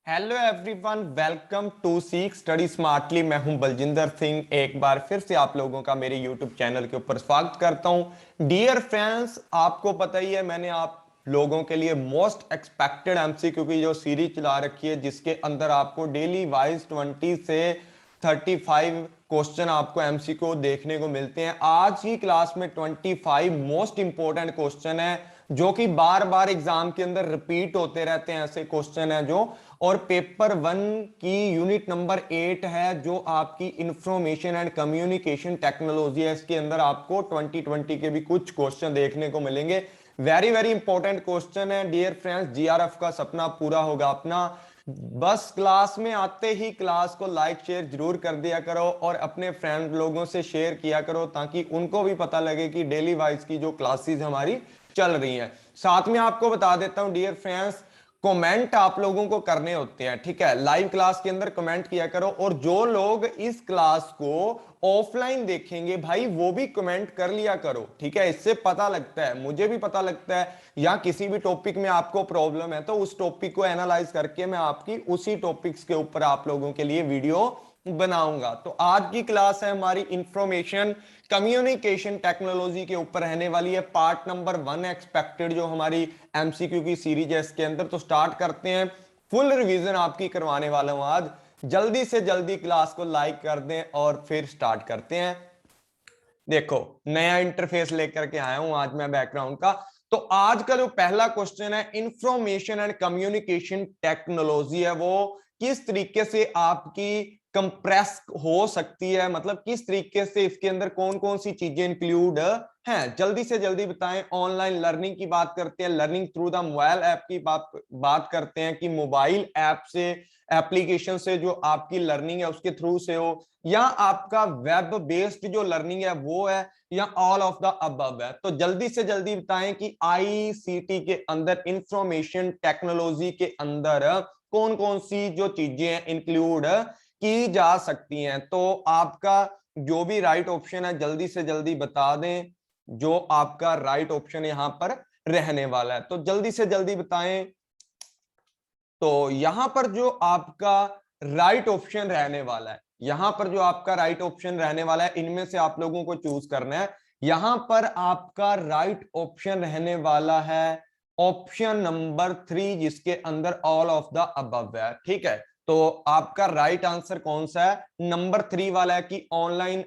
Hello everyone, welcome to सीख study smartly. मैं हूं बलजिंदर सिंह। एक बार फिर से आप लोगों का मेरे यूट्यूब चैनल के ऊपर स्वागत करता हूं। डियर फ्रेंड्स, आपको पता ही है मैंने आप लोगों के लिए मोस्ट एक्सपेक्टेड एमसीक्यू की जो सीरीज चला रखी है, जिसके अंदर आपको डेली वाइज 20 से 35 क्वेश्चन आपको एमसीक्यू देखने को मिलते हैं। आज की क्लास में 25 मोस्ट इंपॉर्टेंट क्वेश्चन है जो कि बार बार एग्जाम के अंदर रिपीट होते रहते हैं। ऐसे क्वेश्चन है जो, और पेपर 1 की यूनिट नंबर 8 है जो आपकी इंफॉर्मेशन एंड कम्युनिकेशन टेक्नोलॉजी है। इसके अंदर आपको 2020 के भी कुछ क्वेश्चन देखने को मिलेंगे। वेरी वेरी इंपॉर्टेंट क्वेश्चन है डियर फ्रेंड्स। जीआरएफ का सपना पूरा होगा अपना। बस क्लास में आते ही क्लास को लाइक शेयर जरूर कर दिया करो और अपने फ्रेंड लोगों से शेयर किया करो ताकि उनको भी पता लगे कि डेली वाइज की जो क्लासेस हमारी चल रही हैं। साथ में आपको बता देता हूं डियर फ्रेंड्स, कमेंट आप लोगों को करने होते हैं, ठीक है। लाइव क्लास के अंदर कमेंट किया करो, और जो लोग इस क्लास को ऑफलाइन देखेंगे भाई वो भी कमेंट कर लिया करो, ठीक है। इससे पता लगता है, मुझे भी पता लगता है, या किसी भी टॉपिक में आपको प्रॉब्लम है तो उस टॉपिक को एनालाइज करके मैं आपकी उसी टॉपिक्स के ऊपर आप लोगों के लिए वीडियो बनाऊंगा। तो आज की क्लास है हमारी इंफॉर्मेशन कम्युनिकेशन टेक्नोलॉजी के ऊपर रहने वाली है। पार्ट नंबर 1 एक्सपेक्टेड जो हमारी एमसीक्यू की सीरीज है इसके अंदर। तो स्टार्ट करते हैं। फुल रिवीजन आपकी करवाने वाला हूं आज। जल्दी से जल्दी क्लास को लाइक कर दें और फिर स्टार्ट करते हैं। देखो, नया इंटरफेस लेकर के आया हूं आज मैं बैकग्राउंड का। तो आज का जो पहला क्वेश्चन है, इंफॉर्मेशन एंड कम्युनिकेशन टेक्नोलॉजी है वो किस तरीके से आपकी कंप्रेस हो सकती है, मतलब किस तरीके से इसके अंदर कौन कौन सी चीजें इंक्लूड हैं। जल्दी से जल्दी बताएं। ऑनलाइन लर्निंग की बात करते हैं, learning through the mobile app की बात करते हैं कि मोबाइल ऐप से, एप्लीकेशन से जो आपकी लर्निंग है उसके थ्रू से हो, या आपका वेब बेस्ड जो लर्निंग है वो है, या ऑल ऑफ द अबव है। तो जल्दी से जल्दी बताएं कि आईसीटी के अंदर, इंफॉर्मेशन टेक्नोलॉजी के अंदर कौन कौन सी जो चीजें इंक्लूड की जा सकती हैं। तो आपका जो भी राइट ऑप्शन है जल्दी से जल्दी बता दें, जो आपका राइट ऑप्शन यहां पर रहने वाला है। तो जल्दी से जल्दी बताएं। तो यहां पर जो आपका राइट ऑप्शन रहने वाला है, यहां पर जो आपका राइट ऑप्शन रहने वाला है, इनमें से आप लोगों को चूज करना है। यहां पर आपका राइट ऑप्शन रहने वाला है ऑप्शन नंबर 3, जिसके अंदर ऑल ऑफ द अबव है, ठीक है। तो आपका राइट आंसर कौन सा है? नंबर 3 वाला है कि ऑनलाइन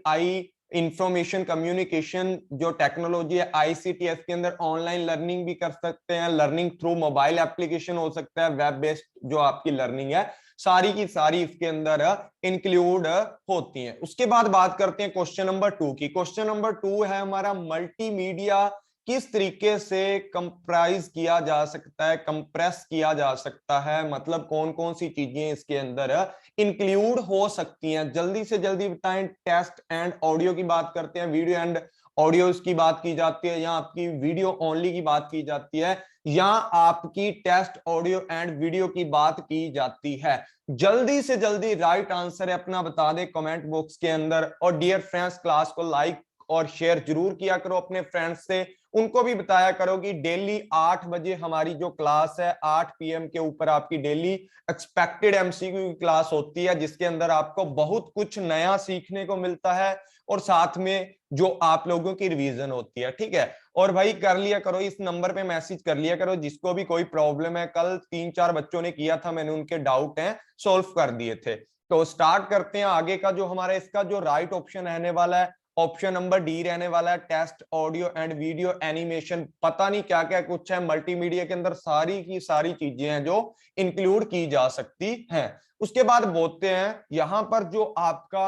इंफॉर्मेशन कम्युनिकेशन जो टेक्नोलॉजी है आईसीटीएस के अंदर ऑनलाइन लर्निंग भी कर सकते हैं, लर्निंग थ्रू मोबाइल एप्लीकेशन हो सकता है, वेब बेस्ड जो आपकी लर्निंग है सारी की सारी इसके अंदर इंक्लूड होती हैं। उसके बाद बात करते हैं क्वेश्चन नंबर 2 की। क्वेश्चन नंबर 2 है हमारा, मल्टीमीडिया किस तरीके से कंप्राइज किया जा सकता है, कंप्रेस किया जा सकता है, मतलब कौन कौन सी चीजें इसके अंदर इंक्लूड हो सकती हैं। जल्दी से जल्दी बताएं। टेक्स्ट एंड ऑडियो की बात करते हैं, वीडियो एंड ऑडियो की बात की जाती है, या आपकी वीडियो ओनली की बात की जाती है, या आपकी टेक्स्ट ऑडियो एंड वीडियो की बात की जाती है। जल्दी से जल्दी राइट आंसर है अपना बता दें कमेंट बॉक्स के अंदर। और डियर फ्रेंड्स, क्लास को लाइक और शेयर जरूर किया करो अपने फ्रेंड्स से, उनको भी बताया करो कि डेली 8 बजे हमारी जो क्लास है 8 पीएम के ऊपर आपकी डेली एक्सपेक्टेड एमसीक्यू की क्लास होती है, जिसके अंदर आपको बहुत कुछ नया सीखने को मिलता है और साथ में जो आप लोगों की रिवीजन होती है, ठीक है। और भाई कर लिया करो, इस नंबर पे मैसेज कर लिया करो जिसको भी कोई प्रॉब्लम है। कल 3-4 बच्चों ने किया था, मैंने उनके डाउट हैं सॉल्व कर दिए थे। तो स्टार्ट करते हैं आगे का। जो हमारा इसका जो राइट ऑप्शन रहने वाला है, ऑप्शन नंबर डी रहने वाला है, text audio and video animation. पता नहीं क्या क्या कुछ है, मल्टीमीडिया के अंदर सारी की सारी चीजें हैं जो इंक्लूड की जा सकती हैं। उसके बाद बोलते हैं यहां पर जो आपका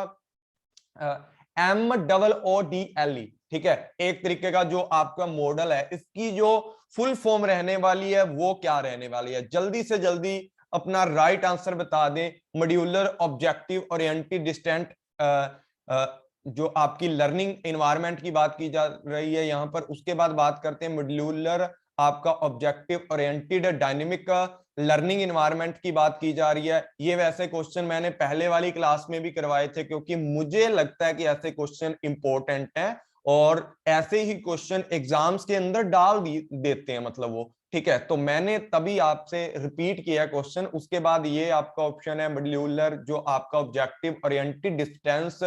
MOODLE, ठीक है, एक तरीके का जो आपका मॉडल है, इसकी जो फुल फॉर्म रहने वाली है वो क्या रहने वाली है। जल्दी से जल्दी अपना राइट आंसर बता दें। मॉड्यूलर ऑब्जेक्टिव ओरिएंटेड डिस्टेंट जो आपकी लर्निंग एनवायरनमेंट की बात की जा रही है यहां पर। उसके बाद बात करते हैं मॉड्यूलर आपका objective oriented dynamic learning environment की बात की जा रही है। ये वैसे क्वेश्चन मैंने पहले वाली क्लास में भी करवाए थे, क्योंकि मुझे लगता है कि ऐसे क्वेश्चन इंपॉर्टेंट हैं और ऐसे ही क्वेश्चन एग्जाम्स के अंदर डाल देते हैं मतलब वो, ठीक है। तो मैंने तभी आपसे रिपीट किया क्वेश्चन। उसके बाद ये आपका ऑप्शन है मॉड्यूलर, जो आपका ऑब्जेक्टिव ओरिएंटेड डिस्टेंस,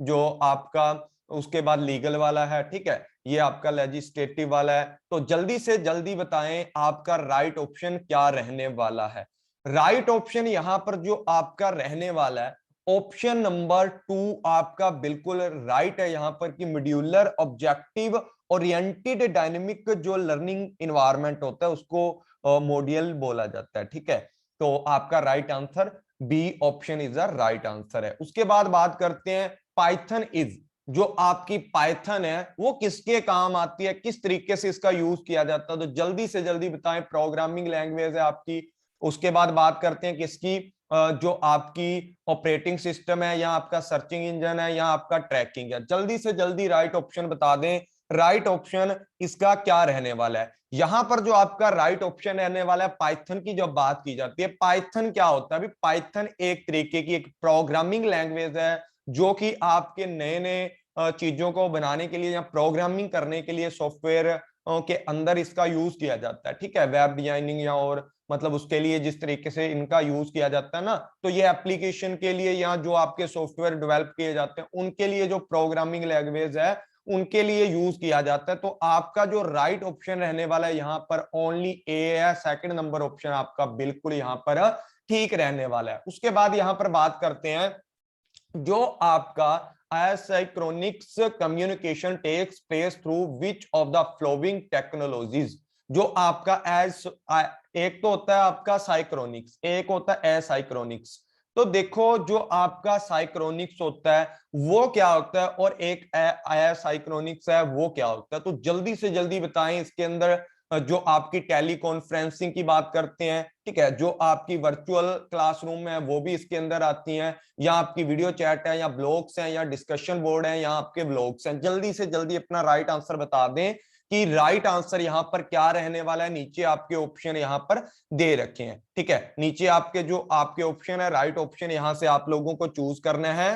जो आपका उसके बाद लीगल वाला है, ठीक है, ये आपका लेजिस्लेटिव वाला है। तो जल्दी से जल्दी बताएं आपका राइट ऑप्शन क्या रहने वाला है। राइट ऑप्शन यहां पर जो आपका रहने वाला है, ऑप्शन नंबर 2 आपका बिल्कुल राइट है यहां पर कि मॉड्यूलर ऑब्जेक्टिव ओरिएंटेड डायनेमिक जो लर्निंग इन्वायरमेंट होता है उसको मॉड्यूल बोला जाता है, ठीक है। तो आपका right answer B option is the right answer है। उसके बाद बात करते हैं पाइथन इज, जो आपकी पाइथन है वो किसके काम आती है, किस तरीके से इसका यूज किया जाता है, तो जल्दी से जल्दी बताएं। प्रोग्रामिंग लैंग्वेज है आपकी। उसके बाद बात करते हैं किसकी, जो आपकी ऑपरेटिंग सिस्टम है, या आपका सर्चिंग इंजन है, या आपका ट्रैकिंग है। जल्दी से जल्दी राइट ऑप्शन बता दें, राइट ऑप्शन इसका क्या रहने वाला है। यहां पर जो आपका राइट ऑप्शन रहने वाला है, पाइथन की जब बात की जाती है, पाइथन क्या होता है अभी, पाइथन एक तरीके की एक प्रोग्रामिंग लैंग्वेज है जो कि आपके नए नए चीजों को बनाने के लिए या प्रोग्रामिंग करने के लिए सॉफ्टवेयर के अंदर इसका यूज किया जाता है, ठीक है। वेब डिजाइनिंग या और मतलब उसके लिए जिस तरीके से इनका यूज किया जाता है ना, तो ये एप्लीकेशन के लिए या जो आपके सॉफ्टवेयर डेवलप किए जाते हैं उनके लिए जो प्रोग्रामिंग लैंग्वेज है उनके लिए यूज किया जाता है। तो आपका जो राइट ऑप्शन रहने वाला है यहाँ पर ओनली ए है, सेकंड नंबर ऑप्शन आपका बिल्कुल यहाँ पर ठीक रहने वाला है। उसके बाद यहाँ पर बात करते हैं जो आपका asynchronous communication takes place through which of the following technologies, जो आपका एज एक तो होता है आपका साइक्रोनिक्स, एक होता है एसाइक्रोनिक्स। तो देखो जो आपका साइक्रोनिक्स होता है वो क्या होता है और एक एसाइक्रोनिक्स है वो क्या होता है, तो जल्दी से जल्दी बताएं। इसके अंदर जो आपकी टेली कॉन्फ्रेंसिंग की बात करते हैं, ठीक है, जो आपकी वर्चुअल क्लासरूम है वो भी इसके अंदर आती हैं, या आपकी वीडियो चैट है, या ब्लॉग्स हैं, या डिस्कशन बोर्ड है, या आपके ब्लॉग्स हैं। जल्दी से जल्दी अपना राइट आंसर बता दें कि राइट आंसर यहां पर क्या रहने वाला है। नीचे आपके ऑप्शन यहां पर दे रखे हैं, ठीक है, नीचे आपके जो आपके ऑप्शन है राइट ऑप्शन यहां से आप लोगों को चूज करना है।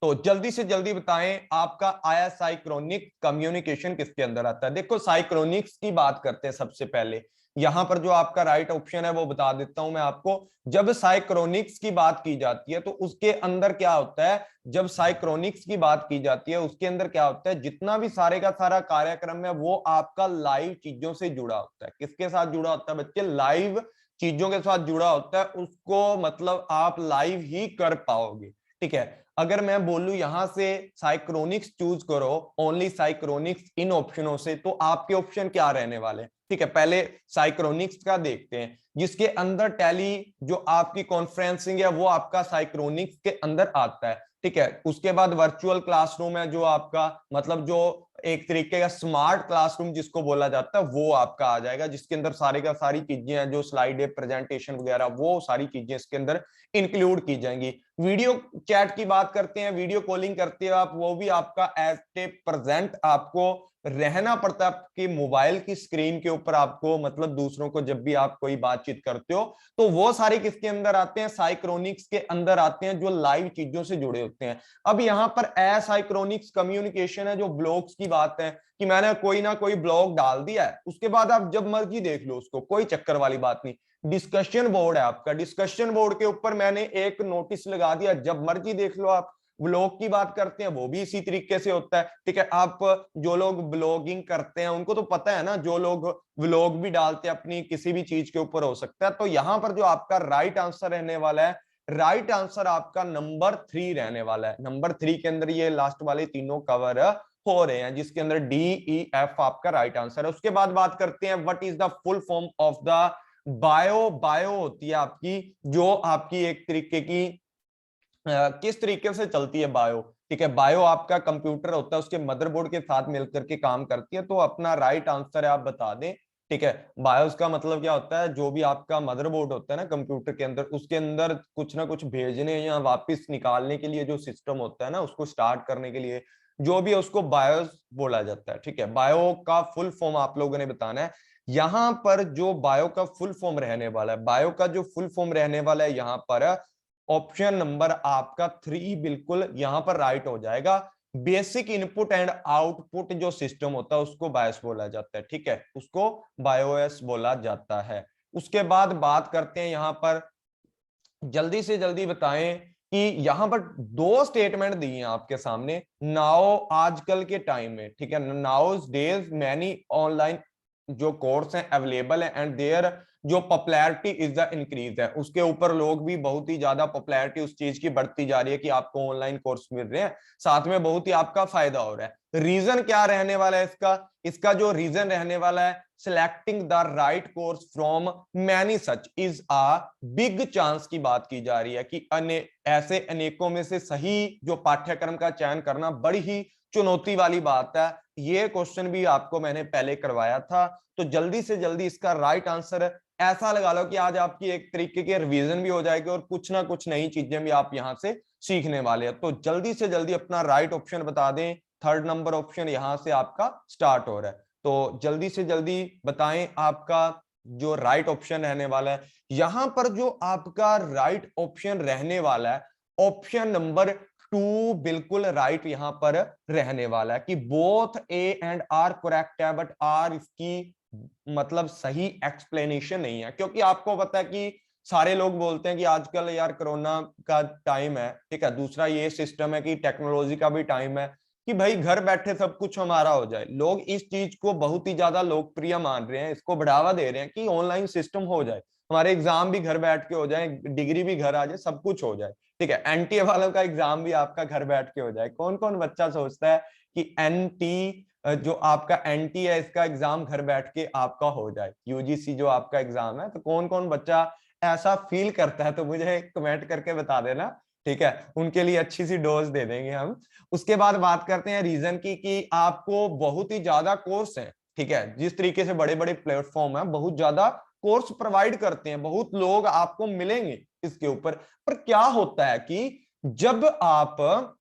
तो जल्दी से जल्दी बताएं आपका आया साइक्रोनिक कम्युनिकेशन किसके अंदर आता है। देखो साइक्रोनिक्स की बात करते हैं सबसे पहले। यहां पर जो आपका राइट ऑप्शन है वो बता देता हूं मैं आपको। जब साइक्रोनिक्स की बात की जाती है तो उसके अंदर क्या होता है, जब साइक्रोनिक्स की बात की जाती है उसके अंदर क्या होता है, जितना भी सारे का सारा कार्यक्रम है वो आपका लाइव चीजों से जुड़ा होता है। किसके साथ जुड़ा होता है बच्चे, लाइव चीजों के साथ जुड़ा होता है। उसको मतलब आप लाइव ही कर पाओगे, ठीक है। अगर मैं बोलूं यहां से साइक्रोनिक्स चूज करो, ओनली साइक्रोनिक्स इन ऑप्शनों से, तो आपके ऑप्शन क्या रहने वाले हैं, ठीक है। पहले साइक्रोनिक्स का देखते हैं, जिसके अंदर टैली जो आपकी कॉन्फ्रेंसिंग है वो आपका साइक्रोनिक्स के अंदर आता है, ठीक है। उसके बाद वर्चुअल क्लासरूम है जो आपका मतलब जो एक तरीके का स्मार्ट क्लासरूम जिसको बोला जाता है वो आपका आ जाएगा, जिसके अंदर सारे का सारी चीजें हैं, जो स्लाइड है, प्रेजेंटेशन वगैरह, वो सारी चीजें इसके अंदर इंक्लूड की जाएंगी। वीडियो चैट की बात करते हैं, वीडियो कॉलिंग करते हो आप, वो भी आपका एज ए प्रेजेंट आपको रहना पड़ता है आपकी मोबाइल की स्क्रीन के ऊपर आपको, मतलब दूसरों को जब भी आप कोई बातचीत करते हो, तो वो सारे किसके अंदर आते हैं, साइक्रोनिक्स के अंदर आते हैं, जो लाइव चीजों से जुड़े होते हैं। अब यहां पर एसाइक्रोनिक्स कम्युनिकेशन है, जो ब्लॉग्स की बात है कि मैंने कोई ना कोई ब्लॉग डाल दिया है, उसके बाद आप जब मर्जी देख लो उसको, कोई चक्कर वाली बात नहीं। डिस्कशन बोर्ड है आपका, डिस्कशन बोर्ड के ऊपर मैंने एक नोटिस लगा दिया, जब मर्जी देख लो आप। व्लॉग की बात करते हैं वो भी इसी तरीके से होता है, ठीक है। आप जो लोग ब्लॉगिंग करते हैं उनको तो पता है ना, जो लोग व्लॉग भी डालते हैं अपनी किसी भी चीज के ऊपर हो सकता है। तो यहां पर जो आपका राइट आंसर रहने वाला है, राइट आंसर आपका नंबर 3 रहने वाला है। नंबर 3 के अंदर ये लास्ट वाले तीनों कवर हो रहे हैं, जिसके अंदर डी ई एफ आपका राइट आंसर है। उसके बाद बात करते हैं what is the full form of the bio. Bio होती है आपकी जो आपकी एक तरीके की किस तरीके से चलती है बायो, ठीक है। बायो आपका कंप्यूटर होता है, उसके मदरबोर्ड के साथ मिलकर के काम करती है। तो अपना राइट आंसर है आप बता दें, ठीक है। बायोस का मतलब क्या होता है, जो भी आपका मदरबोर्ड होता है ना कंप्यूटर के अंदर, उसके अंदर कुछ ना कुछ भेजने या वापस निकालने के लिए जो सिस्टम होता है ना, उसको स्टार्ट करने के लिए जो भी है उसको बायोस बोला जाता है, ठीक है। बायो का फुल फॉर्म आप लोगों ने बताना है। यहां पर जो बायो का फुल फॉर्म रहने वाला है, बायो का जो फुल फॉर्म रहने वाला है यहां पर ऑप्शन नंबर आपका 3 बिल्कुल यहां पर राइट हो जाएगा। बेसिक इनपुट एंड आउटपुट जो सिस्टम होता है उसको बायोस बोला जाता है, ठीक है, उसको बायोस बोला जाता है। उसके बाद बात करते हैं यहां पर, जल्दी से जल्दी बताएं कि यहां पर दो स्टेटमेंट दी हैं आपके सामने। नाउ आजकल के टाइम में, ठीक है, नाउ डेज मैनी ऑनलाइन जो कोर्स हैं अवेलेबल है एंड देयर जो पॉपुलैरिटी इज द इंक्रीज है, उसके ऊपर लोग भी बहुत ही ज्यादा पॉपुलैरिटी उस चीज की बढ़ती जा रही है कि आपको ऑनलाइन कोर्स मिल रहे हैं, साथ में बहुत ही आपका फायदा हो रहा है। रीजन क्या रहने वाला है इसका? इसका जो रीजन रहने वाला है, selecting the right course from many such is a big chance की बात की जा रही है कि ऐसे अनेकों में से सही जो पाठ्यक्रम का चयन करना बड़ी ही चुनौती वाली बात है। ये क्वेश्चन भी आपको मैंने पहले करवाया था, तो जल्दी से जल्दी इसका राइट आंसर ऐसा लगा लो कि आज आपकी एक तरीके की रिवीजन भी हो जाएगी और कुछ ना कुछ नई चीजें भी आप यहां से सीखने वाले हैं। तो जल्दी से जल्दी अपना राइट ऑप्शन बता दें। थर्ड नंबर ऑप्शन यहां से आपका स्टार्ट हो रहा है, तो जल्दी से जल्दी बताएं आपका जो राइट ऑप्शन रहने वाला है। यहां पर जो आपका राइट ऑप्शन रहने वाला है, ऑप्शन नंबर 2 बिल्कुल राइट यहां पर रहने वाला है कि both A and R correct है, बट आर इसकी मतलब सही एक्सप्लेनेशन नहीं है, क्योंकि आपको पता है कि सारे लोग बोलते हैं कि आजकल यार कोरोना का टाइम है, ठीक है, दूसरा ये सिस्टम है कि टेक्नोलॉजी का भी टाइम है कि भाई घर बैठे सब कुछ हमारा हो जाए। लोग इस चीज को बहुत ही ज्यादा लोकप्रिय मान रहे हैं, इसको बढ़ावा दे रहे हैं कि ऑनलाइन सिस्टम हो जाए, हमारे एग्जाम भी घर बैठ के हो जाए, डिग्री भी घर आ जाए, सब कुछ हो जाए, ठीक है, एनटीए वालों का एग्जाम भी आपका घर बैठ के हो जाए। कौन कौन बच्चा सोचता है कि एनटी जो आपका एनटी है इसका एग्जाम घर बैठ के आपका हो जाए, यूजीसी जो आपका एग्जाम है, तो कौन कौन बच्चा ऐसा फील करता है? तो मुझे कमेंट करके बता देना, ठीक है, उनके लिए अच्छी सी डोज दे देंगे हम। उसके बाद बात करते हैं रीजन की कि आपको बहुत ही ज्यादा कोर्स है, ठीक है, जिस तरीके से बड़े बड़े प्लेटफॉर्म है बहुत ज्यादा कोर्स प्रोवाइड करते हैं, बहुत लोग आपको मिलेंगे इसके ऊपर। पर क्या होता है कि जब आप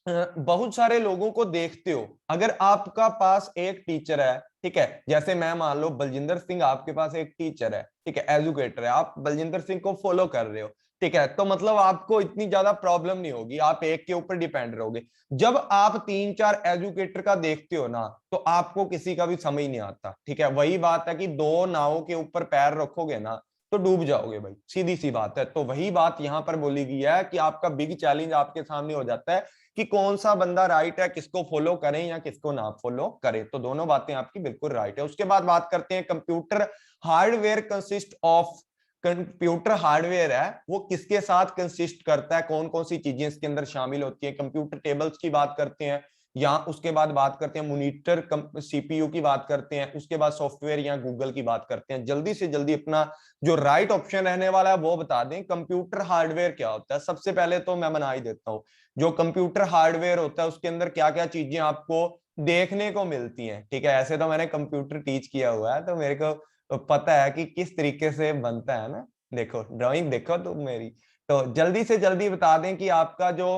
बहुत सारे लोगों को देखते हो, अगर आपका पास एक टीचर है, ठीक है, जैसे मैं मान लो बलजिंदर सिंह, आपके पास एक टीचर है, ठीक है, एजुकेटर है, आप बलजिंदर सिंह को फॉलो कर रहे हो, ठीक है, तो मतलब आपको इतनी ज्यादा प्रॉब्लम नहीं होगी, आप एक के ऊपर डिपेंड रहोगे। जब आप 3-4 एजुकेटर का देखते हो ना, तो आपको किसी का भी समझ नहीं आता, ठीक है, वही बात है कि दो नावों के ऊपर पैर रखोगे ना तो डूब जाओगे भाई, सीधी सी बात है। तो वही बात यहां पर बोली गई है कि आपका बिग चैलेंज आपके सामने हो जाता है कि कौन सा बंदा राइट है, किसको फॉलो करें या किसको ना फॉलो करें। तो दोनों बातें आपकी बिल्कुल राइट है। उसके बाद बात करते हैं computer hardware consist of, computer hardware है वो किसके साथ कंसिस्ट करता है, कौन कौन सी चीजें इसके अंदर शामिल होती है। कंप्यूटर टेबल्स की बात करते हैं, या उसके बाद बात करते हैं मॉनिटर सीपीयू की बात करते हैं, उसके बाद सॉफ्टवेयर या गूगल की बात करते हैं। जल्दी से जल्दी अपना जो राइट ऑप्शन रहने वाला है वो बता दें। कंप्यूटर हार्डवेयर क्या होता है? सबसे पहले तो मैं बना ही देता हूं, जो कंप्यूटर हार्डवेयर होता है उसके अंदर क्या क्या चीजें आपको देखने को मिलती हैं, ठीक है, ऐसे तो मैंने कंप्यूटर टीच किया हुआ है तो मेरे को पता है कि किस तरीके से बनता है ना। देखो ड्राइंग देखो तुम मेरी। तो जल्दी से जल्दी बता दें कि आपका जो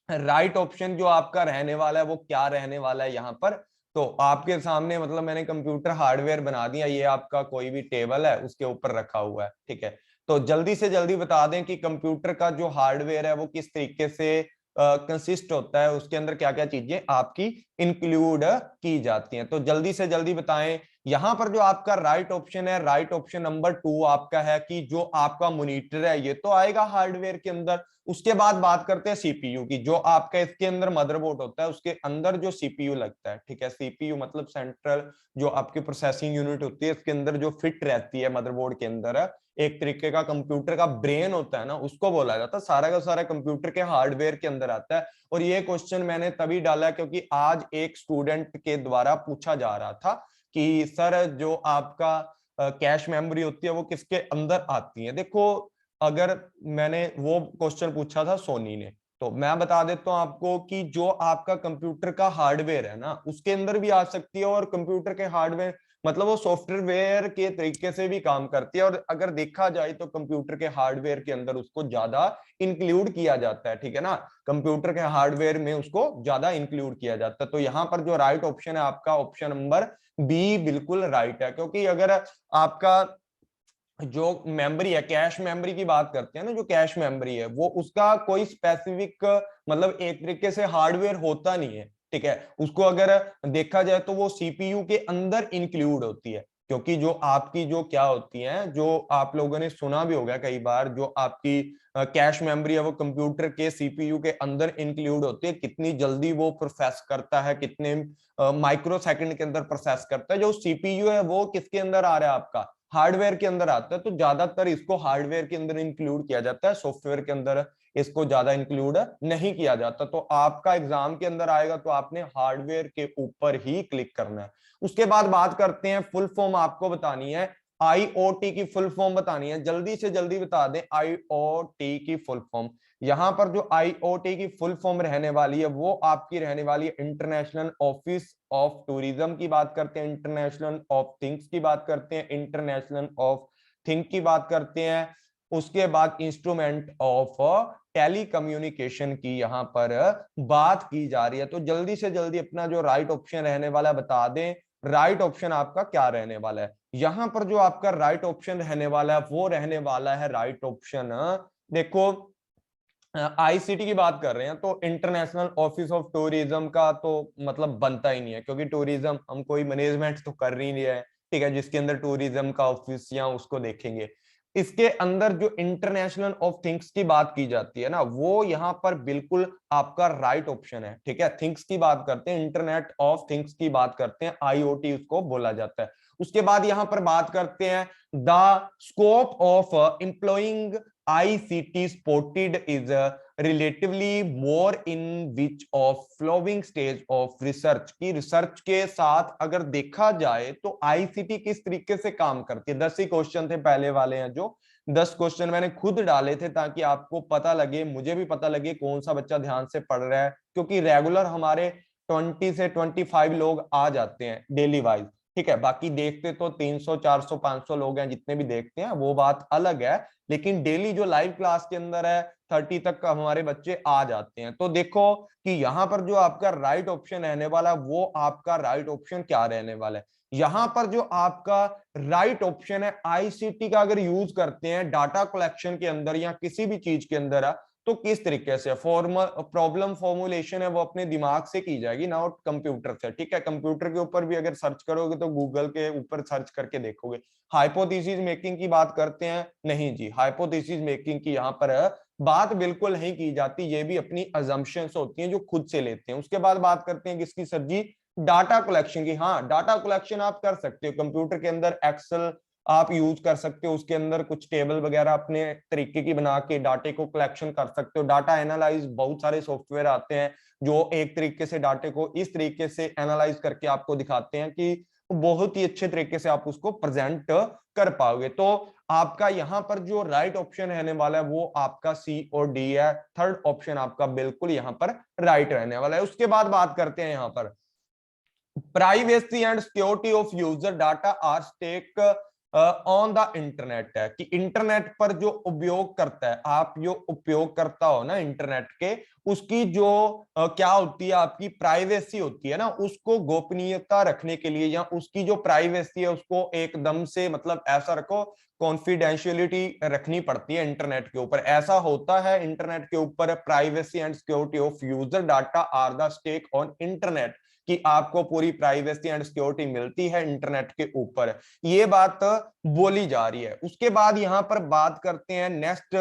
राइट ऑप्शन जो आपका रहने वाला है वो क्या रहने वाला है यहाँ पर। तो आपके सामने मतलब मैंने कंप्यूटर हार्डवेयर बना दिया, ये आपका कोई भी टेबल है उसके ऊपर रखा हुआ है, ठीक है। तो जल्दी से जल्दी बता दें कि कंप्यूटर का जो हार्डवेयर है वो किस तरीके से कंसिस्ट होता है, उसके अंदर क्या क्या चीजें आपकी इंक्लूड की जाती हैं। तो जल्दी से जल्दी बताएं। यहां पर जो आपका राइट ऑप्शन है, राइट ऑप्शन नंबर 2 आपका है कि जो आपका मॉनिटर है ये तो आएगा हार्डवेयर के अंदर। उसके बाद बात करते हैं सीपीयू की, जो आपका इसके अंदर मदरबोर्ड होता है उसके अंदर जो सीपीयू लगता है, ठीक है, सीपीयू मतलब सेंट्रल जो आपकी प्रोसेसिंग यूनिट होती है, इसके अंदर जो फिट रहती है मदरबोर्ड के अंदर है, एक तरीके का कंप्यूटर का ब्रेन होता है ना, उसको बोला जाता है। सारा का सारा कंप्यूटर के हार्डवेयर के अंदर आता है। और ये क्वेश्चन मैंने तभी डाला क्योंकि आज एक स्टूडेंट के द्वारा पूछा जा रहा था कि सर जो आपका कैश मेमोरी होती है वो किसके अंदर आती है। देखो अगर मैंने वो क्वेश्चन पूछा था सोनी ने, तो मैं बता देता हूं आपको कि जो आपका कंप्यूटर का हार्डवेयर है ना उसके अंदर भी आ सकती है, और कंप्यूटर के हार्डवेयर मतलब वो सॉफ्टवेयर के तरीके से भी काम करती है। और अगर देखा जाए तो कंप्यूटर के हार्डवेयर के अंदर उसको ज्यादा इंक्लूड किया जाता है, ठीक है ना, कंप्यूटर के हार्डवेयर में उसको ज्यादा इंक्लूड किया जाता है। तो यहाँ पर जो राइट ऑप्शन है आपका ऑप्शन नंबर बी बिल्कुल राइट है, क्योंकि अगर आपका जो मेमोरी है, कैश मेमोरी की बात करते हैं ना, जो कैश मेमोरी है वो उसका कोई स्पेसिफिक मतलब एक तरीके से हार्डवेयर होता नहीं है, ठीक है। उसको अगर देखा जाए तो वो सीपीयू के अंदर इंक्लूड होती है, क्योंकि जो आपकी जो क्या होती है, जो आप लोगों ने सुना भी होगा कई बार, जो आपकी कैश मेमोरी है वो कंप्यूटर के सीपीयू के अंदर इंक्लूड होती है। कितनी जल्दी वो प्रोसेस करता है, कितने माइक्रो सेकंड के अंदर प्रोसेस करता है। जो सीपीयू है वो किसके अंदर आ रहा है, आपका हार्डवेयर के अंदर आता है। तो ज्यादातर इसको हार्डवेयर के अंदर इंक्लूड किया जाता है, सॉफ्टवेयर के अंदर इसको ज्यादा इंक्लूड नहीं किया जाता। तो आपका एग्जाम के अंदर आएगा तो आपने हार्डवेयर के ऊपर ही क्लिक करना है। उसके बाद बात करते हैं, फुल फॉर्म आपको बतानी है, आईओटी की फुल फॉर्म बतानी है, जल्दी से जल्दी बता दें आईओटी की फुल फॉर्म। यहां पर जो आईओटी की फुल फॉर्म रहने वाली है वो आपकी रहने वाली है इंटरनेशनल ऑफिस ऑफ टूरिज्म की बात करते हैं, इंटरनेशनल ऑफ थिंग्स की बात करते हैं, इंटरनेशनल ऑफ थिंक की बात करते हैं। उसके बाद इंस्ट्रूमेंट ऑफ टेली कम्युनिकेशन की यहां पर बात की जा रही है। तो जल्दी से जल्दी अपना जो राइट ऑप्शन रहने वाला है बता दें, राइट ऑप्शन आपका क्या रहने वाला है। यहां पर जो आपका राइट ऑप्शन रहने वाला है वो रहने वाला है राइट ऑप्शन, देखो आईसीटी की बात कर रहे हैं तो इंटरनेशनल ऑफिस ऑफ टूरिज्म का तो मतलब बनता ही नहीं है, क्योंकि टूरिज्म हम कोई मैनेजमेंट तो कर ही नहीं रहे, ठीक है, जिसके अंदर टूरिज्म का ऑफिस या उसको देखेंगे। इसके अंदर जो इंटरनेशनल ऑफ थिंग्स की बात की जाती है ना, वो यहाँ पर बिल्कुल आपका राइट ऑप्शन है, ठीक है। थिंग्स की बात करते हैं, इंटरनेट ऑफ थिंग्स की बात करते हैं, आईओटी उसको बोला जाता है। उसके बाद यहां पर बात करते हैं the scope of employing ICT spotted is relatively more in which of following stage of research की रिसर्च के साथ अगर देखा जाए तो आईसीटी किस तरीके से काम करती है। 10 ही क्वेश्चन थे पहले वाले हैं, जो 10 क्वेश्चन मैंने खुद डाले थे ताकि आपको पता लगे, मुझे भी पता लगे कौन सा बच्चा ध्यान से पढ़ रहा है, क्योंकि रेगुलर हमारे 20 से 25 लोग आ जाते हैं डेली वाइज, ठीक है। बाकी देखते तो 300 400 500 लोग हैं, जितने भी देखते हैं वो बात अलग है, लेकिन डेली जो लाइव क्लास के अंदर है 30 तक का हमारे बच्चे आ जाते हैं। तो देखो कि यहां पर जो आपका राइट ऑप्शन रहने वाला है वो आपका राइट ऑप्शन क्या रहने वाला है। यहां पर जो आपका राइट ऑप्शन है, आईसीटी का अगर यूज करते हैं डाटा कलेक्शन के अंदर या किसी भी चीज के अंदर है, तो किस तरीके से फॉर्मल प्रॉब्लम फॉर्मुलेशन है वो अपने दिमाग से की जाएगी, ना कंप्यूटर से, ठीक है। कंप्यूटर के ऊपर भी अगर सर्च करोगे तो गूगल के ऊपर सर्च करके देखोगे। हाइपोथेसिस मेकिंग की बात करते हैं, नहीं जी, हाइपोथेसिस मेकिंग की यहाँ पर बात बिल्कुल नहीं की जाती, ये भी अपनी अजम्पशंस होती हैं जो खुद से लेते हैं। उसके बाद बात करते हैं किसकी सर जी, डाटा कलेक्शन की। हाँ, डाटा कलेक्शन आप कर सकते हो कंप्यूटर के अंदर, एक्सेल आप यूज कर सकते हो, उसके अंदर कुछ टेबल वगैरह अपने तरीके की बना के डाटे को कलेक्शन कर सकते हो। डाटा एनालाइज बहुत सारे सॉफ्टवेयर आते हैं जो एक तरीके से डाटे को इस तरीके से एनालाइज करके आपको दिखाते हैं कि बहुत ही अच्छे तरीके से आप उसको प्रेजेंट कर पाओगे। तो आपका यहां पर जो राइट ऑप्शन रहने वाला है वो आपका सी और डी है, थर्ड ऑप्शन आपका बिल्कुल यहां पर राइट रहने वाला है। उसके बाद बात करते हैं यहां पर privacy and security of user data are stake on the internet, है कि इंटरनेट पर जो उपयोग करता है, आप जो उपयोग करता हो ना इंटरनेट के, उसकी जो क्या होती है आपकी प्राइवेसी होती है ना, उसको गोपनीयता रखने के लिए, या उसकी जो प्राइवेसी है उसको एकदम से मतलब ऐसा रखो, कॉन्फिडेंशियलिटी रखनी पड़ती है इंटरनेट के ऊपर। ऐसा होता है इंटरनेट के ऊपर, privacy and security of user data are the stake on internet, कि आपको पूरी प्राइवेसी एंड सिक्योरिटी मिलती है इंटरनेट के ऊपर, ये बात बोली जा रही है। उसके बाद यहां पर बात करते हैं नेक्स्ट,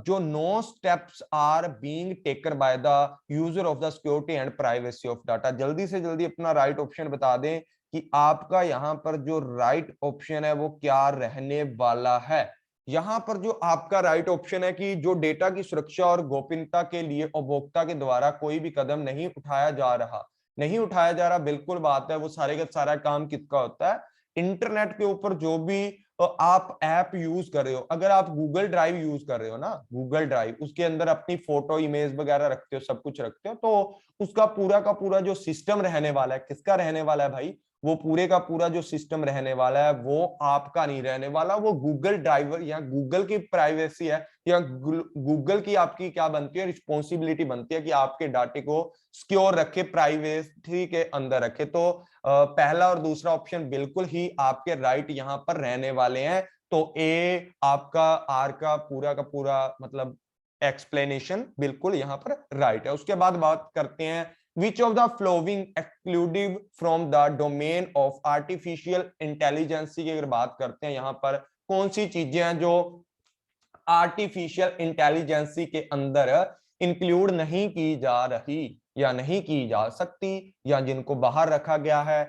जो no steps are being taken by the user of the security and privacy of data. जल्दी से जल्दी अपना राइट ऑप्शन बता दें कि आपका यहां पर जो राइट ऑप्शन है वो क्या रहने वाला है। यहां पर जो आपका राइट ऑप्शन है कि जो डेटा की सुरक्षा और गोपनीयता के लिए उपभोक्ता के द्वारा कोई भी कदम नहीं उठाया जा रहा, नहीं उठाया जा रहा, बिल्कुल बात है। वो सारे का सारा काम किसका होता है, इंटरनेट के ऊपर जो भी आप ऐप यूज कर रहे हो, अगर आप गूगल ड्राइव यूज कर रहे हो ना, गूगल ड्राइव, उसके अंदर अपनी फोटो इमेज वगैरह रखते हो, सब कुछ रखते हो, तो उसका पूरा का पूरा जो सिस्टम रहने वाला है किसका रहने वाला है भाई, वो पूरे का पूरा जो सिस्टम रहने वाला है वो आपका नहीं रहने वाला, वो गूगल ड्राइवर या गूगल की प्राइवेसी है, या गूगल की आपकी क्या बनती है, रिस्पॉन्सिबिलिटी बनती है कि आपके डाटे को सिक्योर रखे, प्राइवेसी के अंदर रखे। तो पहला और दूसरा ऑप्शन बिल्कुल ही आपके राइट यहां पर रहने वाले हैं। तो ए आपका आर का पूरा मतलब एक्सप्लेनेशन बिल्कुल यहां पर राइट है। उसके बाद बात करते हैं which of the following excluded from the domain of artificial intelligence की अगर बात करते हैं यहां पर कौन सी चीजें हैं जो आर्टिफिशियल इंटेलिजेंसी के अंदर इंक्लूड नहीं की जा रही या नहीं की जा सकती या जिनको बाहर रखा गया है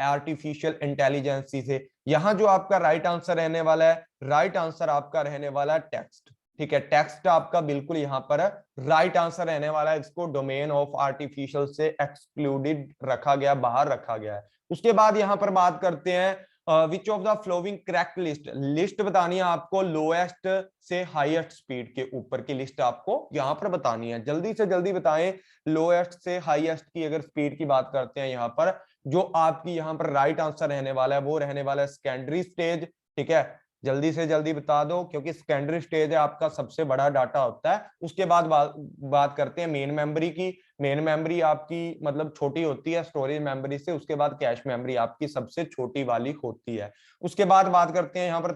आर्टिफिशियल इंटेलिजेंसी से। यहां जो आपका राइट आंसर रहने वाला है, राइट आंसर आपका रहने वाला है टेक्स्ट। ठीक है, टेक्स्ट आपका बिल्कुल यहां पर राइट आंसर रहने वाला है। इसको डोमेन ऑफ आर्टिफिशियल से एक्सक्लूडेड रखा गया, बाहर रखा गया है। उसके बाद यहां पर बात करते हैं which of the flowing correct list. List बतानी है आपको लोएस्ट से हाईएस्ट स्पीड के ऊपर की लिस्ट आपको यहां पर बतानी है। जल्दी से जल्दी बताएं, लोएस्ट से हाईएस्ट की अगर स्पीड की बात करते हैं यहां पर, जो आपकी यहां पर राइट आंसर रहने वाला है वो रहने वाला है सेकेंडरी स्टेज। ठीक है, जल्दी से जल्दी बता दो क्योंकि सेकेंडरी स्टेज है आपका सबसे बड़ा डाटा होता है। उसके बाद बात करते हैं मेन मेमोरी की। मेन मेमोरी आपकी मतलब छोटी होती है स्टोरेज मेमोरी से। उसके बाद कैश मेमोरी आपकी सबसे छोटी वाली होती है। उसके बाद बात करते हैं यहाँ पर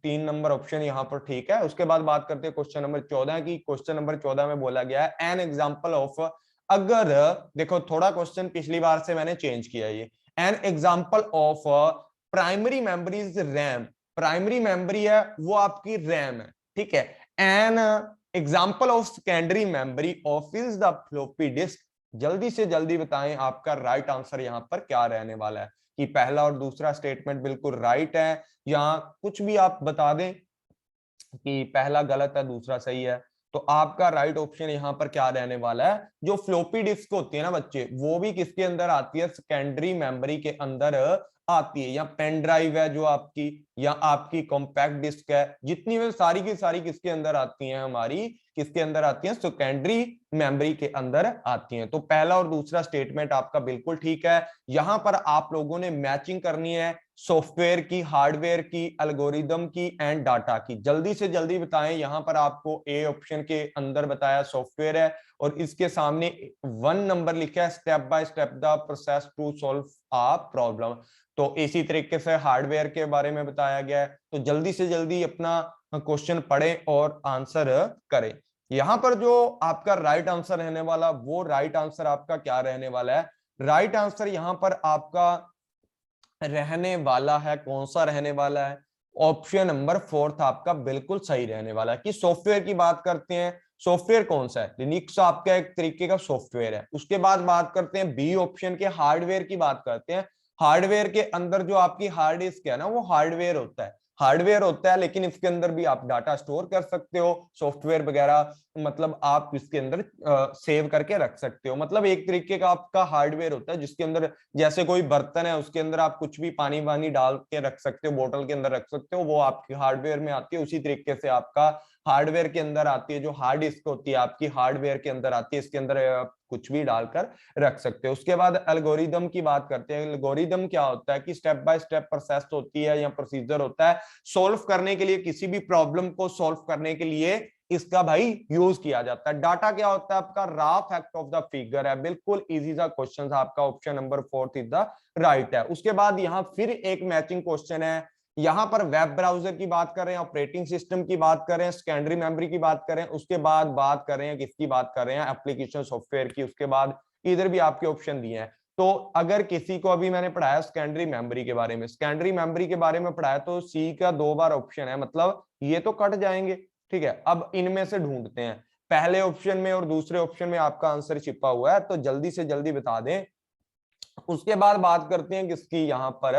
3 नंबर ऑप्शन यहाँ पर ठीक है। उसके बाद बात करते हैं क्वेश्चन नंबर 14 की। क्वेश्चन नंबर 14 में बोला गया है एन एग्जाम्पल ऑफ, अगर देखो थोड़ा क्वेश्चन पिछली बार से मैंने चेंज किया ये, an example of primary memory is RAM. Primary memory है वो आपकी रैम है। ठीक है, an example of secondary memory of is the floppy disk. जल्दी से जल्दी बताएं आपका राइट आंसर यहां पर क्या रहने वाला है, कि पहला और दूसरा स्टेटमेंट बिल्कुल राइट है या कुछ भी आप बता दें कि पहला गलत है दूसरा सही है। तो आपका राइट ऑप्शन यहां पर क्या रहने वाला है, जो फ्लोपी डिस्क होती है ना बच्चे, वो भी किसके अंदर आती है, सेकेंडरी मेमोरी के अंदर आती है। या पेन ड्राइव है जो आपकी, या आपकी कॉम्पैक्ट डिस्क है, जितनी भी सारी की सारी किसके अंदर आती हैं, हमारी किसके अंदर आती हैं, सेकेंडरी मेमोरी के अंदर आती हैं। तो पहला और दूसरा स्टेटमेंट आपका बिल्कुल ठीक है। यहां पर आप लोगों ने मैचिंग करनी है सॉफ्टवेयर की, हार्डवेयर की, एल्गोरिदम की एंड डाटा की। जल्दी से जल्दी बताएं। यहां पर आपको ए ऑप्शन के अंदर बताया सॉफ्टवेयर है और इसके सामने 1 नंबर लिखा है step by step the process to solve a problem. तो इसी तरीके से हार्डवेयर के बारे में बताया गया है। तो जल्दी से जल्दी अपना क्वेश्चन पढ़ें और आंसर करें। यहां पर जो आपका राइट आंसर रहने वाला, वो राइट आंसर आपका क्या रहने वाला है, राइट आंसर यहां पर आपका रहने वाला है, कौन सा रहने वाला है, ऑप्शन नंबर 4 आपका बिल्कुल सही रहने वाला है। कि सॉफ्टवेयर की बात करते हैं, सॉफ्टवेयर कौन सा है, लिनक्स आपका एक तरीके का सॉफ्टवेयर है। उसके बाद बात करते हैं बी ऑप्शन के, हार्डवेयर की बात करते हैं। हार्डवेयर के अंदर जो आपकी हार्ड डिस्क है ना, वो हार्डवेयर होता है, हार्डवेयर होता है, लेकिन इसके अंदर भी आप डाटा स्टोर कर सकते हो, सॉफ्टवेयर वगैरह मतलब आप इसके अंदर सेव करके रख सकते हो। मतलब एक तरीके का आपका हार्डवेयर होता है जिसके अंदर, जैसे कोई बर्तन है उसके अंदर आप कुछ भी पानी वानी डाल के रख सकते हो, बोतल के अंदर रख सकते हो, वो आपकी हार्डवेयर में आती है। उसी तरीके से आपका हार्डवेयर के अंदर आती है, जो हार्ड डिस्क होती है आपकी हार्डवेयर के अंदर आती है, इसके अंदर आप कुछ भी डालकर रख सकते हो। उसके बाद एल्गोरिदम की बात करते हैं। एल्गोरिदम क्या होता है, कि स्टेप बाय स्टेप प्रोसेस होती है या प्रोसीजर होता है सॉल्व करने के लिए, किसी भी प्रॉब्लम को सॉल्व करने के लिए इसका भाई यूज किया जाता है। डाटा क्या होता है आपका, रा फैक्ट ऑफ द फिगर है। बिल्कुल इजी सा क्वेश्चन, आपका option number 4 is the right है। उसके बाद यहां फिर एक मैचिंग क्वेश्चन है। यहां पर वेब ब्राउजर की बात कर रहे हैं, ऑपरेटिंग सिस्टम की बात कर रहे हैं, सेकेंडरी मेमोरी की बात कर रहे हैं, उसके बाद बात कर रहे हैं किसकी बात कर रहे हैं, एप्लीकेशन सॉफ्टवेयर की। उसके बाद इधर भी आपके ऑप्शन दिए हैं। तो अगर किसी को, अभी मैंने पढ़ाया सेकेंडरी मेमोरी के बारे में, सेकेंडरी मेमोरी के बारे में पढ़ाया, तो सी का 2 बार ऑप्शन है, मतलब ये तो कट जाएंगे। ठीक है, अब इनमें से ढूंढते हैं, पहले ऑप्शन में और दूसरे ऑप्शन में आपका आंसर छिपा हुआ है, तो जल्दी से जल्दी बता दें। उसके बाद बात करते हैं किसकी, यहां पर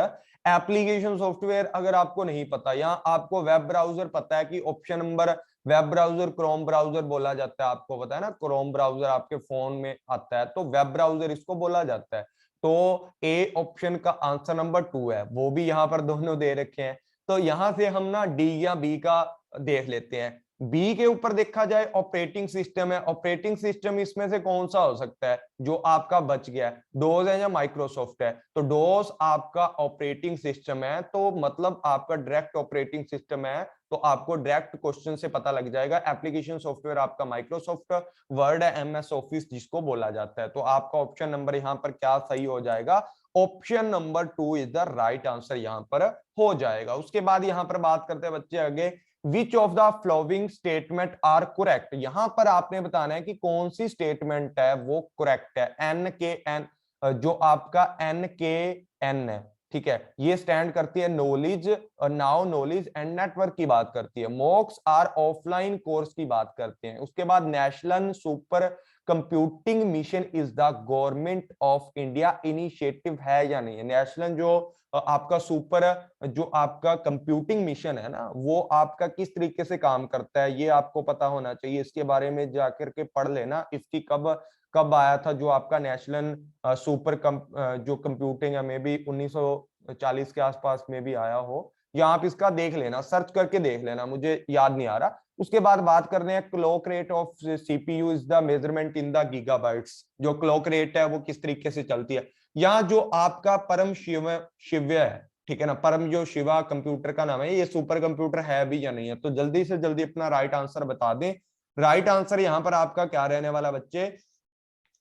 एप्लीकेशन सॉफ्टवेयर। अगर आपको नहीं पता, यहां आपको वेब ब्राउजर पता है कि option number, web browser Chrome browser बोला जाता है, आपको पता है ना, क्रोम ब्राउजर आपके फोन में आता है तो वेब ब्राउजर इसको बोला जाता है। तो ए ऑप्शन का आंसर नंबर 2 है, वो भी यहां पर दोनों दे रखे हैं। तो यहां से हम ना डी या बी का देख लेते हैं। बी के ऊपर देखा जाए ऑपरेटिंग सिस्टम है, ऑपरेटिंग सिस्टम इसमें से कौन सा हो सकता है जो आपका बच गया है, डोज है या माइक्रोसॉफ्ट है। तो डोज आपका ऑपरेटिंग सिस्टम है, तो मतलब आपका डायरेक्ट ऑपरेटिंग सिस्टम है, तो आपको डायरेक्ट क्वेश्चन से पता लग जाएगा। एप्लीकेशन सॉफ्टवेयर आपका माइक्रोसॉफ्ट वर्ड है, एमएस ऑफिस जिसको बोला जाता है। तो आपका ऑप्शन नंबर यहाँ पर क्या सही हो जाएगा, option number 2 is the right answer यहां पर हो जाएगा। उसके बाद यहां पर बात करते हैं बच्चे आगे, which of the following statement are correct. यहां पर आपने बताना है कि कौन सी स्टेटमेंट है वो करेक्ट है। एन के एन, जो आपका एन के एन है, ठीक है, ये स्टैंड करती है knowledge, now knowledge and network की बात करती है। मॉक्स आर ऑफलाइन कोर्स की बात करते हैं। उसके बाद national super computing mission is the government of India initiative है या नहीं है। नेशनल जो आपका सुपर, जो आपका कंप्यूटिंग मिशन है ना, वो आपका किस तरीके से काम करता है ये आपको पता होना चाहिए। इसके बारे में जाकर के पढ़ लेना, इसकी कब कब आया था जो आपका नेशनल जो कंप्यूटिंग है, मे बी 1940 के आसपास में भी आया हो, या आप इसका देख लेना, सर्च करके देख लेना, मुझे याद नहीं आ रहा। उसके बाद बात करते हैं clock rate of CPU is the measurement in the gigabytes. जो क्लॉक रेट है वो किस तरीके से चलती है। यहाँ जो आपका परम शिव्य है, ठीक है ना, परम जो शिवा कंप्यूटर का नाम है, ये सुपर कंप्यूटर है भी या नहीं है। तो जल्दी से जल्दी अपना राइट आंसर बता दें। राइट आंसर यहाँ पर आपका क्या रहने वाला बच्चे,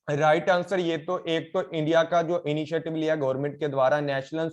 राइट आंसर ये तो एक तो इंडिया का जो इनिशिएटिव लिया गवर्नमेंट के द्वारा, नेशनल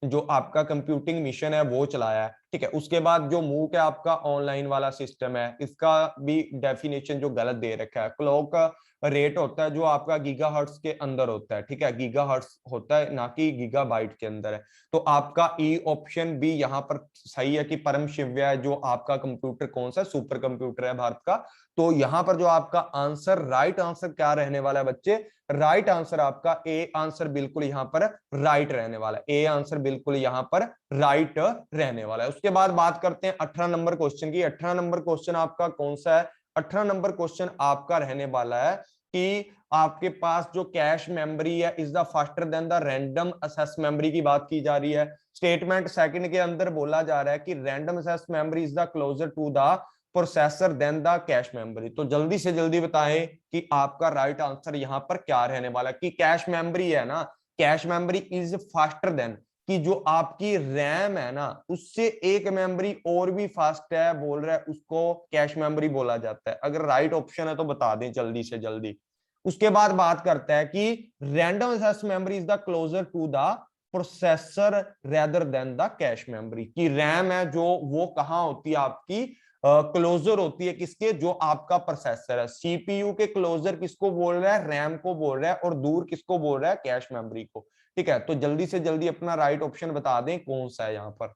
जो आपका कंप्यूटिंग मिशन है वो चलाया है, ठीक है। उसके बाद जो मूक है आपका ऑनलाइन वाला सिस्टम है, इसका भी डेफिनेशन जो गलत दे रखा है। क्लॉक का रेट होता है जो आपका गीगाहर्ट्ज के अंदर होता है, ठीक है, गीगाहर्ट्ज होता है ना कि गीगाबाइट के अंदर है। तो आपका ई ऑप्शन भी यहाँ पर सही है कि परम शिव्य है जो आपका कंप्यूटर कौन सा सुपर कंप्यूटर है भारत का। तो यहां पर जो आपका आंसर, राइट आंसर क्या रहने वाला है बच्चे, राइट आंसर आपका ए आंसर बिल्कुल यहां पर राइट रहने वाला है। ए आंसर बिल्कुल यहां पर राइट रहने वाला है। उसके बाद बात करते हैं 18 नंबर क्वेश्चन की। 18 नंबर क्वेश्चन आपका कौन सा है, 18 नंबर क्वेश्चन आपका रहने वाला है कि आपके पास जो कैश मेमोरी है is the faster than the random access memory की बात की जा रही है। स्टेटमेंट सेकंड के अंदर बोला जा रहा है कि random access memory is the closer to the processor than the cache memory. तो जल्दी से जल्दी बताएं कि आपका राइट आंसर यहां पर क्या रहने वाला है। कि कैश मेमोरी है ना, cache memory is faster than, कि जो आपकी रैम है ना उससे एक मेमोरी और भी फास्ट है, बोल रहा है उसको कैश मेमोरी बोला जाता है। अगर राइट ऑप्शन है तो बता दें जल्दी से जल्दी। उसके बाद बात करता है कि random access memory is the closer to the processor rather than the cache memory. की रैम है जो वो कहां होती है आपकी, क्लोजर होती है किसके, जो आपका प्रोसेसर है। सीपीयू के क्लोजर किसको बोल रहा है, रैम को बोल रहा है, और दूर किसको बोल रहा है, कैश मेमोरी को, ठीक है। तो जल्दी से जल्दी अपना राइट ऑप्शन बता दें कौन सा है यहां पर।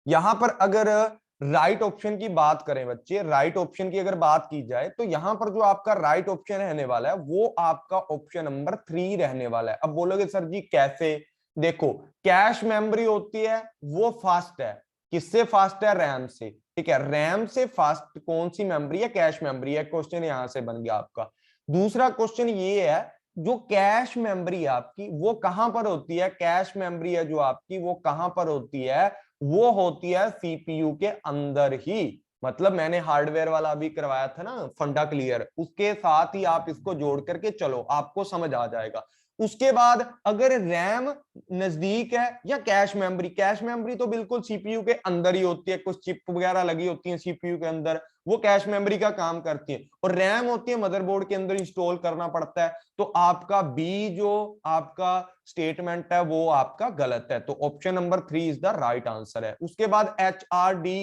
यहां पर अगर राइट ऑप्शन की बात करें बच्चे, राइट ऑप्शन की अगर बात की जाए तो यहां पर जो आपका राइट ऑप्शन रहने वाला है वो आपका ऑप्शन नंबर 3 रहने वाला है। अब बोलोगे सर जी कैसे, देखो कैश मेमोरी होती है वो फास्ट है, किससे फास्ट है, रैम से, ठीक है। रैम से फास्ट कौन सी मेमोरी है, कैश मेमोरी है। क्वेश्चन यहां से बन गया आपका। दूसरा क्वेश्चन ये है, जो कैश मेमोरी है आपकी वो कहां पर होती है, कैश मेमोरी है जो आपकी वो कहां पर होती है, वो होती है सीपीयू के अंदर ही। मतलब मैंने हार्डवेयर वाला भी करवाया था ना फंडा क्लियर, उसके साथ ही आप इसको जोड़ करके चलो, आपको समझ आ जाएगा। उसके बाद अगर रैम नजदीक है या कैश मेमोरी, कैश मेमोरी तो बिल्कुल सीपीयू के अंदर ही होती है, कुछ चिप वगैरह लगी होती है सीपीयू के अंदर, वो कैश मेमोरी का काम करती है। और रैम होती है मदरबोर्ड के अंदर इंस्टॉल करना पड़ता है। तो आपका बी जो आपका स्टेटमेंट है वो आपका गलत है। तो option number 3 is the right answer है। उसके बाद HRD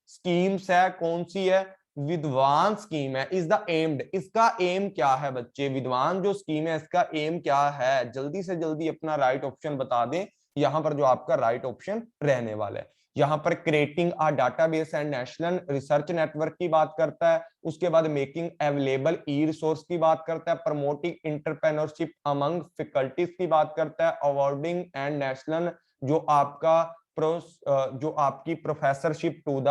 स्कीम्स है, कौन सी है, विद्वान स्कीम है, इज द एम्ड, इसका एम क्या है बच्चे, विद्वान जो स्कीम है इसका एम क्या है। जल्दी से जल्दी अपना राइट ऑप्शन बता दें यहां पर जो आपका राइट ऑप्शन रहने वाला है। यहां पर creating a database and national research network की बात करता है। उसके बाद मेकिंग अवेलेबल ई रिसोर्स की बात करता है। प्रमोटिंग इंटरप्रेन्योरशिप अमंग फैकल्टीज की बात करता है। अवार्डिंग एंड नेशनल जो आपका जो आपकी प्रोफेसरशिप टू द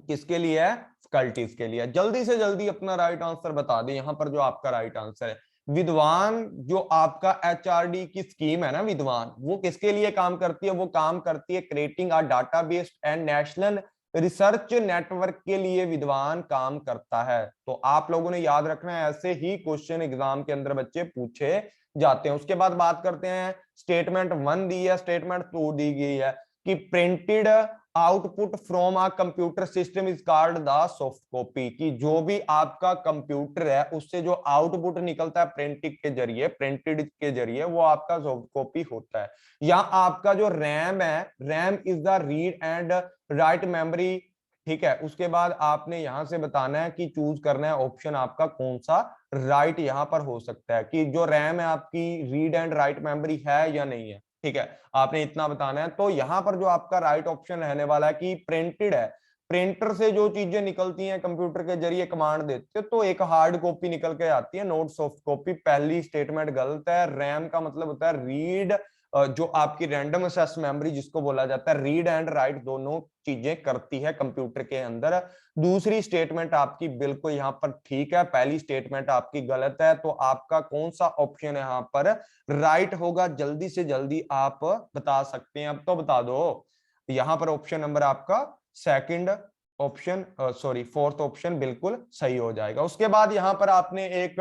किसके लिए है, फैकल्टीज के लिए। जल्दी से जल्दी अपना राइट आंसर बता दें यहां पर जो आपका राइट आंसर है। विद्वान जो आपका HRD की स्कीम है ना, विद्वान वो किसके लिए काम करती है, वो काम करती है creating a database and national research network के लिए विद्वान काम करता है। तो आप लोगों ने याद रखना है, ऐसे ही क्वेश्चन एग्जाम के अंदर बच्चे पूछे जाते हैं। उसके बाद बात करते हैं स्टेटमेंट 1 दी है, स्टेटमेंट 2 दी गई है। कि printed output from a computer system is called the soft copy, कि जो भी आपका कंप्यूटर है उससे जो आउटपुट निकलता है प्रिंटेड के जरिए वो आपका सॉफ्ट कॉपी होता है। या आपका जो रैम है, RAM is the read and write memory, ठीक है। उसके बाद आपने यहां से बताना है कि चूज करना है ऑप्शन आपका कौन सा राइट यहां पर हो सकता है, कि जो रैम है आपकी रीड एंड राइट मेमोरी है या नहीं है, ठीक है। आपने इतना बताना है। तो यहां पर जो आपका राइट ऑप्शन रहने वाला है कि प्रिंटेड है, प्रिंटर से जो चीजें निकलती हैं कंप्यूटर के जरिए कमांड देते तो एक हार्ड कॉपी निकल के आती है, नोट सॉफ्ट कॉपी। पहली स्टेटमेंट गलत है। रैम का मतलब होता है रीड, जो आपकी रैंडम एक्सेस मेमोरी जिसको बोला जाता है, रीड एंड राइट दोनों चीजें करती है कंप्यूटर के अंदर। दूसरी स्टेटमेंट आपकी बिल्कुल यहां पर ठीक है, पहली स्टेटमेंट आपकी गलत है। तो आपका कौन सा ऑप्शन यहां पर राइट होगा, जल्दी से जल्दी आप बता सकते हैं, अब तो बता दो। यहां पर ऑप्शन नंबर आपका second option, sorry fourth option बिल्कुल सही हो जाएगा। उसके बाद यहां पर आपने एक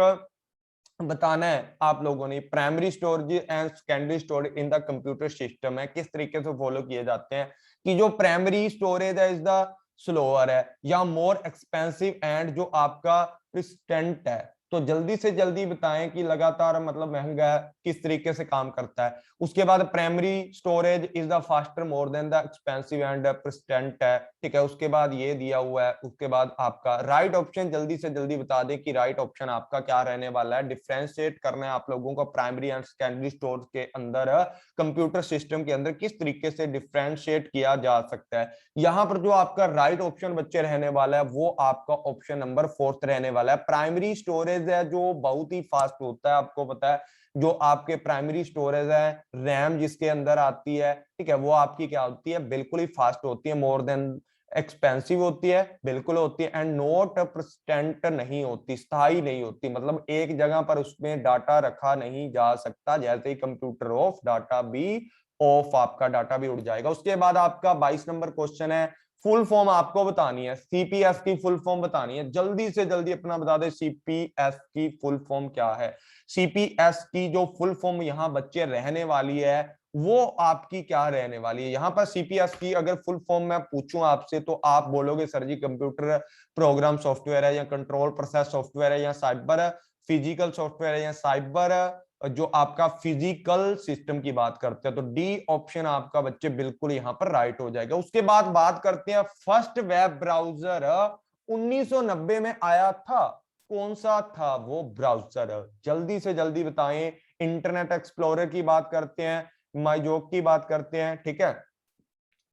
बताना है आप लोगों ने, primary storage and secondary storage in the computer system है किस तरीके से फॉलो किए जाते हैं, कि जो प्राइमरी स्टोरेज है इज द स्लोअर है या मोर एक्सपेंसिव एंड जो आपका persistent है। तो जल्दी से जल्दी बताएं कि लगातार मतलब महंगा है, किस तरीके से काम करता है। उसके बाद primary storage is the faster more than the expensive and persistent है, ठीक है। उसके बाद ये दिया हुआ है। उसके बाद आपका राइट ऑप्शन जल्दी से जल्दी बता दें कि राइट ऑप्शन आपका क्या रहने वाला है। डिफरेंशिएट करना है आप लोगों को प्राइमरी एंड सेकेंडरी स्टोरेज के अंदर, कंप्यूटर सिस्टम के अंदर किस तरीके से डिफरेंशिएट किया जा सकता है। यहां पर जो आपका राइट ऑप्शन बच्चे रहने वाला है वो आपका ऑप्शन नंबर फोर्थ रहने वाला है। प्राइमरी स्टोरेज है जो बहुत ही फास्ट होता है, आपको पता है जो आपके प्राइमरी स्टोरेज है, रैम जिसके अंदर आती है, ठीक है, वो आपकी क्या होती है, बिल्कुल ही फास्ट होती है, मोर देन एक्सपेंसिव होती है, बिल्कुल होती है, एंड नोट परसेंट नहीं होती, स्थायी नहीं होती, मतलब एक जगह पर उसमें डाटा रखा नहीं जा सकता, जैसे ही कंप्यूटर ऑफ डाटा भी ऑफ, आपका डाटा भी उड़ जाएगा। उसके बाद आपका 22 नंबर क्वेश्चन है, फुल फॉर्म आपको बतानी है, सीपीएस की फुल फॉर्म बतानी है, जल्दी से जल्दी अपना बता दे सीपीएस की फुल फॉर्म क्या है। सीपीएस की जो फुल फॉर्म यहाँ बच्चे रहने वाली है वो आपकी क्या रहने वाली है। यहाँ पर सीपीएस की अगर फुल फॉर्म मैं पूछूं आपसे तो आप बोलोगे सर जी कंप्यूटर प्रोग्राम सॉफ्टवेयर है या कंट्रोल प्रोसेस सॉफ्टवेयर है या साइबर फिजिकल सॉफ्टवेयर है या साइबर जो आपका फिजिकल सिस्टम की बात करते हैं। तो डी ऑप्शन आपका बच्चे बिल्कुल यहां पर राइट हो जाएगा। उसके बाद बात करते हैं फर्स्ट वेब ब्राउजर 1990 में आया था, कौन सा था वो ब्राउजर, जल्दी से जल्दी बताएं। इंटरनेट एक्सप्लोरर की बात करते हैं, माइजोक की बात करते हैं, ठीक है,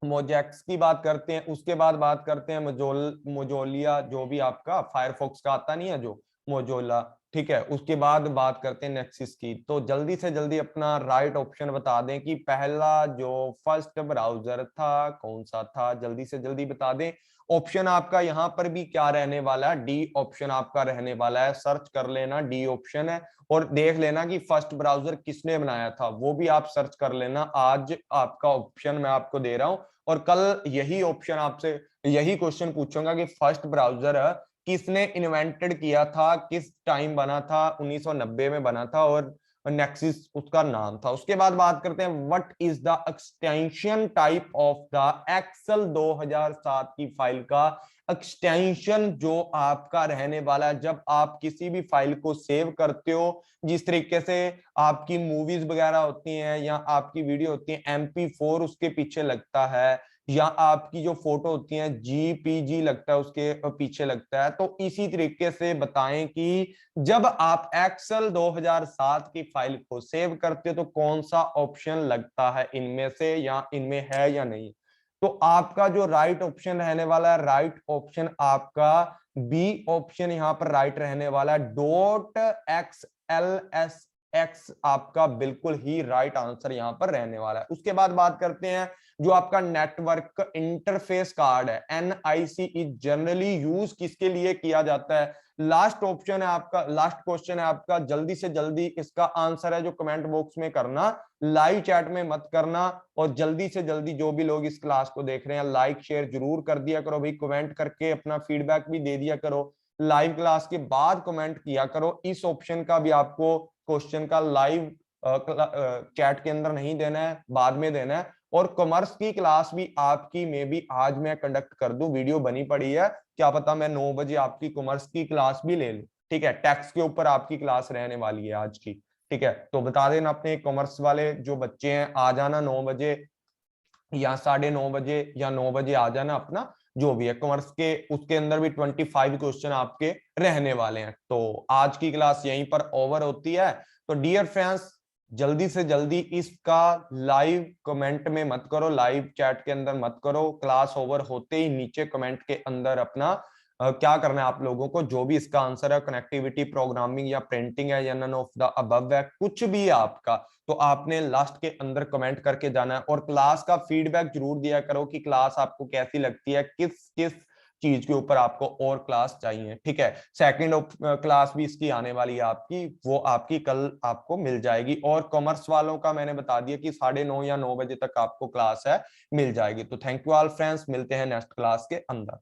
मोजेक्स की बात करते हैं, उसके बाद बात करते हैं मोजोलिया, जो भी आपका फायरफॉक्स का आता नहीं है जो मोजोला, ठीक है। उसके बाद बात करते हैं नेक्सिस की। तो जल्दी से जल्दी अपना राइट ऑप्शन बता दें कि पहला जो फर्स्ट ब्राउजर था कौन सा था, जल्दी से जल्दी बता दें। ऑप्शन आपका यहाँ पर भी क्या रहने वाला है, डी ऑप्शन आपका रहने वाला है, सर्च कर लेना डी ऑप्शन है, और देख लेना कि फर्स्ट ब्राउजर किसने बनाया था वो भी आप सर्च कर लेना। आज आपका ऑप्शन मैं आपको दे रहा हूं और कल यही ऑप्शन आपसे यही क्वेश्चन पूछूंगा कि फर्स्ट ब्राउजर किसने इन्वेंटेड किया था, किस टाइम बना था, 1990 में बना था और नेक्सिस उसका नाम था। उसके बाद बात करते हैं what is the extension type of the Excel 2007 की फाइल का एक्सटेंशन जो आपका रहने वाला है जब आप किसी भी फाइल को सेव करते हो, जिस तरीके से आपकी मूवीज वगैरह होती हैं या आपकी वीडियो होती है MP4 उसके पीछे लगता है, या आपकी जो फोटो होती है JPG लगता है उसके पीछे लगता है। तो इसी तरीके से बताएं कि जब आप एक्सेल 2007 की फाइल को सेव करते हो तो कौन सा ऑप्शन लगता है इनमें से, या इनमें है या नहीं। तो आपका जो राइट ऑप्शन रहने वाला है, राइट ऑप्शन आपका बी ऑप्शन यहाँ पर राइट रहने वाला है, .xlsx आपका बिल्कुल ही राइट आंसर यहाँ पर रहने वाला है। उसके बाद बात करते हैं जो आपका नेटवर्क इंटरफेस कार्ड है, NIC इज जनरली यूज किसके लिए किया जाता है। लास्ट ऑप्शन है आपका, लास्ट क्वेश्चन है आपका, जल्दी से जल्दी इसका आंसर है जो कमेंट बॉक्स में करना, लाइव चैट में मत करना, और जल्दी से जल्दी जो भी लोग इस क्लास को देख रहे हैं लाइक शेयर जरूर कर दिया करो भाई, कमेंट करके अपना फीडबैक भी दे दिया करो, लाइव क्लास के बाद कमेंट किया करो। इस ऑप्शन का भी आपको क्वेश्चन का लाइव चैट के अंदर नहीं देना है, बाद में देना है। और कॉमर्स की क्लास भी आपकी मे बी आज मैं कंडक्ट कर दूं, वीडियो बनी पड़ी है, क्या पता मैं 9 बजे आपकी कॉमर्स की क्लास भी ले लूं। ठीक है, टैक्स के ऊपर आपकी क्लास रहने वाली है आज की। ठीक है, तो बता देना अपने कॉमर्स वाले जो बच्चे हैं, आ जाना 9 बजे या 9:30 बजे या 9 बजे आ जाना अपना, जो भी है कॉमर्स के, उसके अंदर भी 25 क्वेश्चन आपके रहने वाले हैं। तो आज की क्लास यहीं पर ओवर होती है। तो डियर फ्रेंड्स, जल्दी से जल्दी इसका लाइव कमेंट में मत करो, लाइव चैट के अंदर मत करो, क्लास ओवर होते ही नीचे कमेंट के अंदर अपना क्या करना है आप लोगों को, जो भी इसका आंसर है, कनेक्टिविटी, प्रोग्रामिंग या प्रिंटिंग है या नन ऑफ द अबव है, कुछ भी है आपका, तो आपने लास्ट के अंदर कमेंट करके जाना है। और क्लास का फीडबैक जरूर दिया करो कि क्लास आपको कैसी लगती है, किस किस चीज के ऊपर आपको और क्लास चाहिए। ठीक है, सेकंड क्लास भी इसकी आने वाली है आपकी, वो आपकी कल आपको मिल जाएगी। और कॉमर्स वालों का मैंने बता दिया कि 9:30 या 9 बजे तक आपको क्लास है, मिल जाएगी। तो थैंक यू ऑल फ्रेंड्स, मिलते हैं नेक्स्ट क्लास के अंदर।